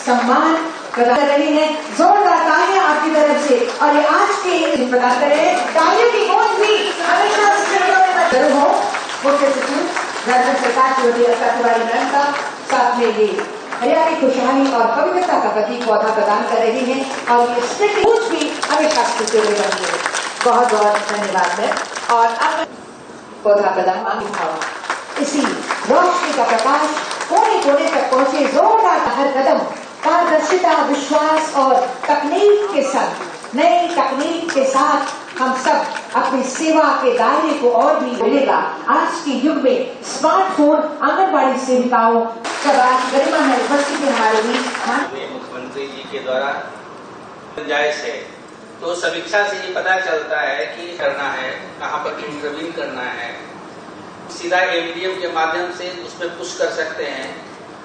सम्मान प्रदान कर रही है। जोरदार तालियां आपकी तरफ से। और ये आज के प्रदान करें तालियों की गूंज भी हमेशा जरूर हो। मुख्य सचिव राज्य सरकार श्रीमती अक्का तिवारी मैम का साथ में ये हरियाली, खुशहाली और पवित्रता का प्रतीक पौधा प्रदान कर रही है और ये स्टिक गूंज भी हमेशा खुलते हुए बनी है। बहुत बहुत धन्यवाद है। और अब पौधा प्रदान मांगी भाव इसी रोशनी का प्रकाश कोने कोने तक पहुंचे। जोरदार हर कदम पारदर्शिता, विश्वास और तकनीक के साथ, नई तकनीक के साथ हम सब अपनी सेवा के दायरे को और भी बढ़ेगा। आज के युग में स्मार्टफोन आंगनबाड़ी सेविकाओं सब गरिमा है उपस्थिति हमारे बीच। मुख्यमंत्री जी के द्वारा गुंजाइश है तो समीक्षा से ये पता चलता है कि करना है, कहाँ पर इंटरवीन करना है, सीधा एमडीएम के माध्यम से उसमें पुश कर सकते हैं।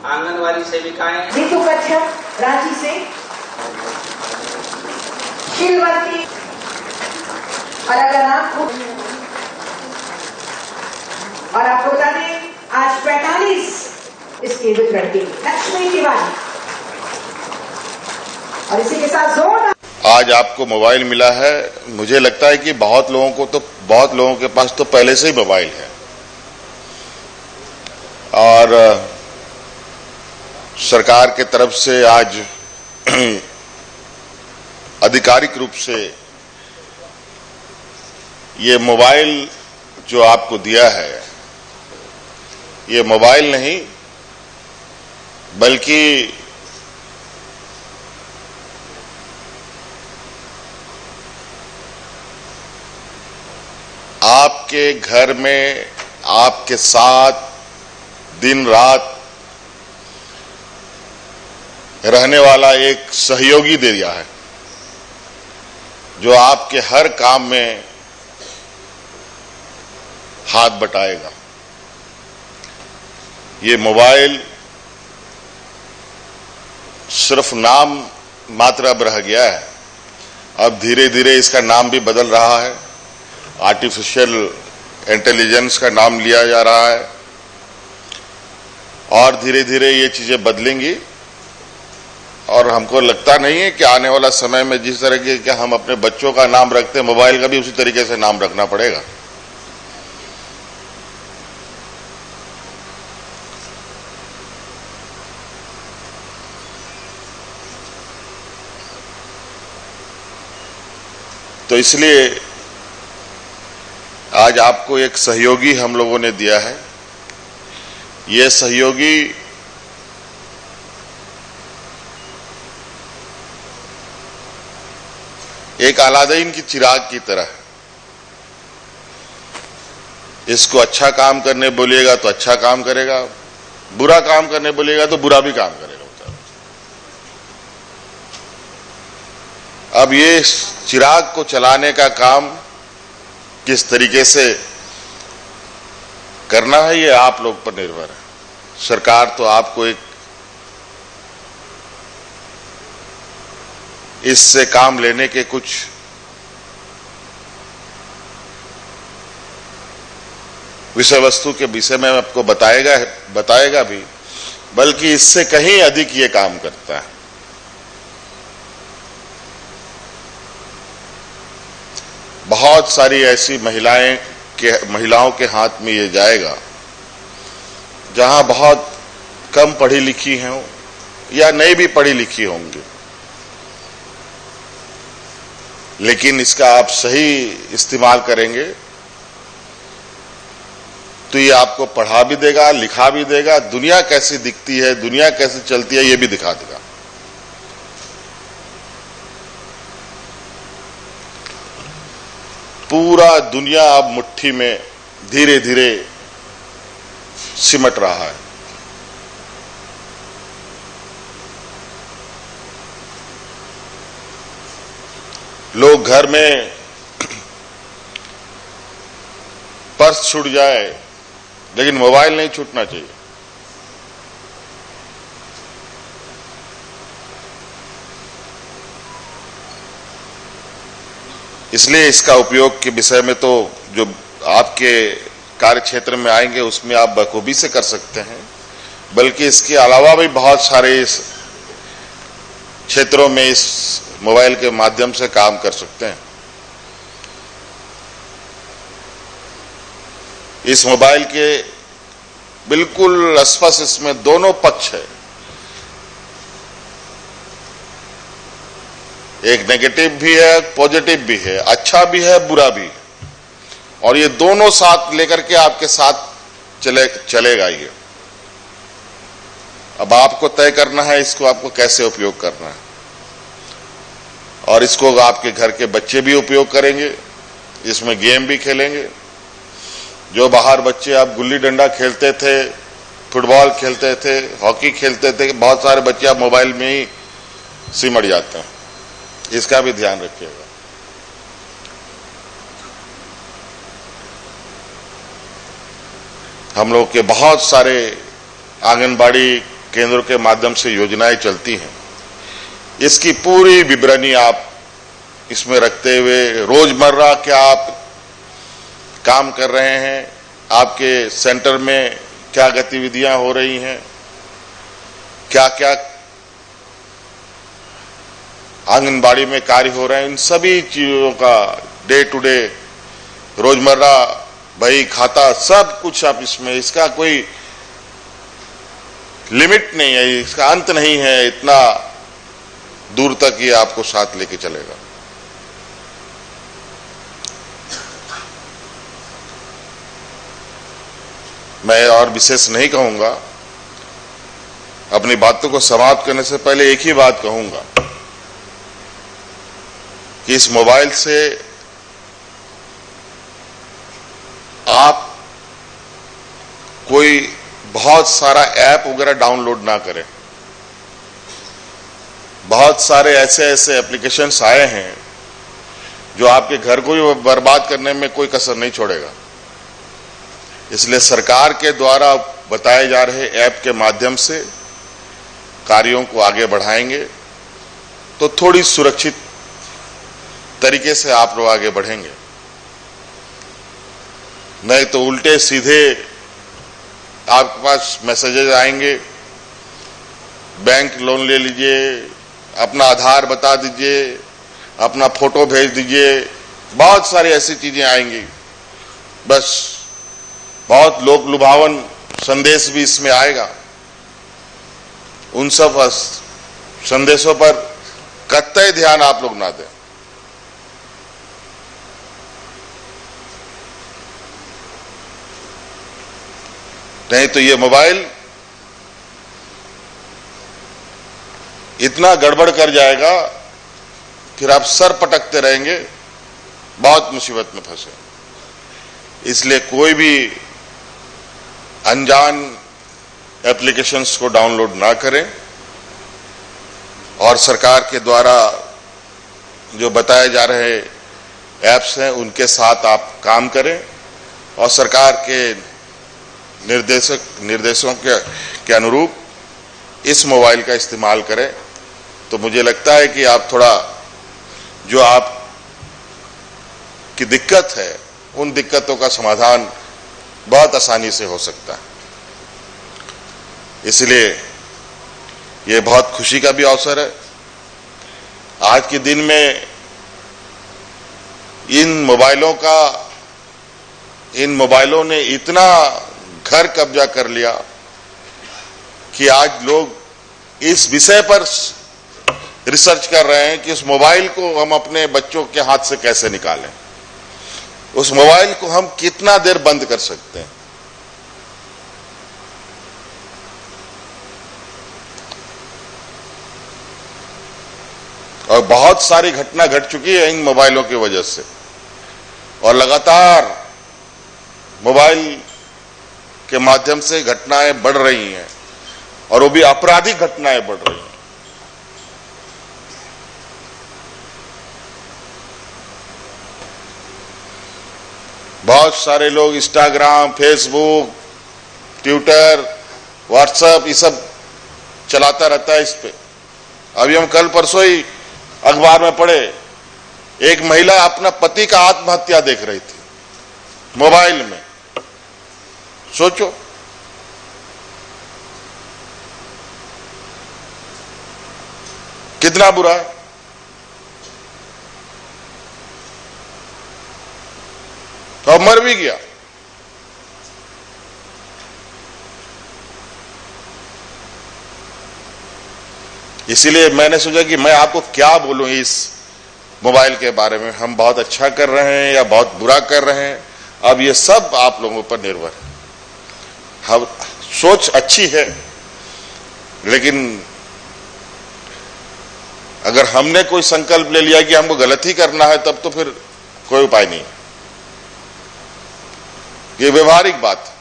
आंगनवाड़ी सेविकाएं ऋतु कच्छप रांची से, शीलवती और अगर आपको और आपको बता दें आज 45 इसके वितरण के लक्ष्मी तिवारी और इसी के साथ जोर। आज आपको मोबाइल मिला है। मुझे लगता है कि बहुत लोगों के पास तो पहले से ही मोबाइल है और सरकार के तरफ से आज आधिकारिक रूप से ये मोबाइल जो आपको दिया है, ये मोबाइल नहीं बल्कि आपके घर में आपके साथ दिन रात रहने वाला एक सहयोगी दे दिया है जो आपके हर काम में हाथ बटाएगा। ये मोबाइल सिर्फ नाम मात्र अब रह गया है। अब धीरे धीरे इसका नाम भी बदल रहा है, आर्टिफिशियल इंटेलिजेंस का नाम लिया जा रहा है और धीरे धीरे ये चीजें बदलेंगी। और हमको लगता नहीं है कि आने वाला समय में जिस तरह के हम अपने बच्चों का नाम रखते हैं, मोबाइल का भी उसी तरीके से नाम रखना पड़ेगा। तो इसलिए आज आपको एक सहयोगी हम लोगों ने दिया है। ये सहयोगी एक अलादीन की चिराग की तरह है। इसको अच्छा काम करने बोलिएगा तो अच्छा काम करेगा, बुरा काम करने बोलिएगा तो बुरा भी काम करेगा। अब ये चिराग को चलाने का काम किस तरीके से करना है ये आप लोग पर निर्भर है। सरकार तो आपको एक इससे काम लेने के कुछ विषय वस्तु के विषय में आपको बताएगा भी, बल्कि इससे कहीं अधिक ये काम करता है। बहुत सारी ऐसी महिलाओं के हाथ में ये जाएगा जहां बहुत कम पढ़ी लिखी हैं या नहीं भी पढ़ी लिखी होंगी, लेकिन इसका आप सही इस्तेमाल करेंगे तो ये आपको पढ़ा भी देगा, लिखा भी देगा, दुनिया कैसी दिखती है, दुनिया कैसे चलती है ये भी दिखा देगा। पूरा दुनिया अब मुट्ठी में धीरे धीरे सिमट रहा है। लोग घर में पर्स छूट जाए लेकिन मोबाइल नहीं छूटना चाहिए। इसलिए इसका उपयोग के विषय में तो जो आपके कार्य क्षेत्र में आएंगे उसमें आप बखूबी से कर सकते हैं, बल्कि इसके अलावा भी बहुत सारे क्षेत्रों में इस मोबाइल के माध्यम से काम कर सकते हैं। इस मोबाइल के बिल्कुल स्पष्ट इसमें दोनों पक्ष है, एक नेगेटिव भी है, पॉजिटिव भी है, अच्छा भी है, बुरा भी है, और ये दोनों साथ लेकर के आपके साथ चलेगा ये। अब आपको तय करना है इसको आपको कैसे उपयोग करना है, और इसको आपके घर के बच्चे भी उपयोग करेंगे, इसमें गेम भी खेलेंगे। जो बाहर बच्चे आप गुल्ली डंडा खेलते थे, फुटबॉल खेलते थे, हॉकी खेलते थे, बहुत सारे बच्चे आप मोबाइल में ही सिमट जाते हैं, इसका भी ध्यान रखिएगा। हम लोग के बहुत सारे आंगनबाड़ी केंद्रों के माध्यम से योजनाएं चलती हैं, इसकी पूरी विवरणी आप इसमें रखते हुए रोजमर्रा क्या आप काम कर रहे हैं, आपके सेंटर में क्या गतिविधियां हो रही हैं, क्या क्या आंगनबाड़ी में कार्य हो रहे हैं, इन सभी चीजों का डे टू डे रोजमर्रा बही खाता सब कुछ आप इसमें, इसका कोई लिमिट नहीं है, इसका अंत नहीं है, इतना दूर तक ये आपको साथ लेके चलेगा। मैं और विशेष नहीं कहूंगा, अपनी बातों को समाप्त करने से पहले एक ही बात कहूंगा कि इस मोबाइल से आप कोई बहुत सारा ऐप वगैरह डाउनलोड ना करें। बहुत सारे ऐसे एप्लीकेशंस आए हैं जो आपके घर को भी बर्बाद करने में कोई कसर नहीं छोड़ेगा। इसलिए सरकार के द्वारा बताए जा रहे ऐप के माध्यम से कार्यों को आगे बढ़ाएंगे तो थोड़ी सुरक्षित तरीके से आप लोग आगे बढ़ेंगे, नहीं तो उल्टे सीधे आपके पास मैसेजेस आएंगे, बैंक लोन ले लीजिए, अपना आधार बता दीजिए, अपना फोटो भेज दीजिए, बहुत सारी ऐसी चीजें आएंगी। बस बहुत लोक लुभावन संदेश भी इसमें आएगा। उन सब संदेशों पर कतई ध्यान आप लोग ना दें। नहीं तो ये मोबाइल इतना गड़बड़ कर जाएगा, फिर आप सर पटकते रहेंगे, बहुत मुसीबत में फंसे। इसलिए कोई भी अनजान एप्लीकेशंस को डाउनलोड ना करें और सरकार के द्वारा जो बताए जा रहे ऐप्स हैं उनके साथ आप काम करें और सरकार के निर्देशों के अनुरूप इस मोबाइल का इस्तेमाल करें। तो मुझे लगता है कि आप थोड़ा जो आप की दिक्कत है उन दिक्कतों का समाधान बहुत आसानी से हो सकता है। इसलिए ये बहुत खुशी का भी अवसर है। आज के दिन में इन मोबाइलों ने इतना घर कब्जा कर लिया कि आज लोग इस विषय पर रिसर्च कर रहे हैं कि उस मोबाइल को हम अपने बच्चों के हाथ से कैसे निकालें, उस मोबाइल को हम कितना देर बंद कर सकते हैं। और बहुत सारी घटना घट चुकी है इन मोबाइलों की वजह से, और लगातार मोबाइल के माध्यम से घटनाएं बढ़ रही हैं, और वो भी आपराधिक घटनाएं बढ़ रही हैं। बहुत सारे लोग इंस्टाग्राम, फेसबुक, ट्विटर, व्हाट्सएप ये सब चलाता रहता है इस पे। अभी हम कल परसों ही अखबार में पढ़े, एक महिला अपना पति का आत्महत्या देख रही थी मोबाइल में। सोचो, कितना बुरा है। तो अब मर भी गया। इसीलिए मैंने सोचा कि मैं आपको क्या बोलूं इस मोबाइल के बारे में। हम बहुत अच्छा कर रहे हैं या बहुत बुरा कर रहे हैं, अब ये सब आप लोगों पर निर्भर है। हम सोच अच्छी है, लेकिन अगर हमने कोई संकल्प ले लिया कि हमको गलत ही करना है, तब तो फिर कोई उपाय नहीं। ये व्यवहारिक बात है।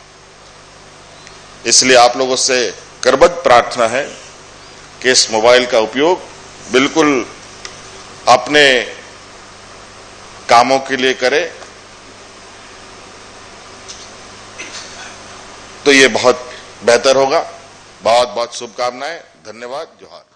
इसलिए आप लोगों से करबद्ध प्रार्थना है कि इस मोबाइल का उपयोग बिल्कुल अपने कामों के लिए करें, तो ये बहुत बेहतर होगा। बहुत बहुत शुभकामनाएं। धन्यवाद। जोहार।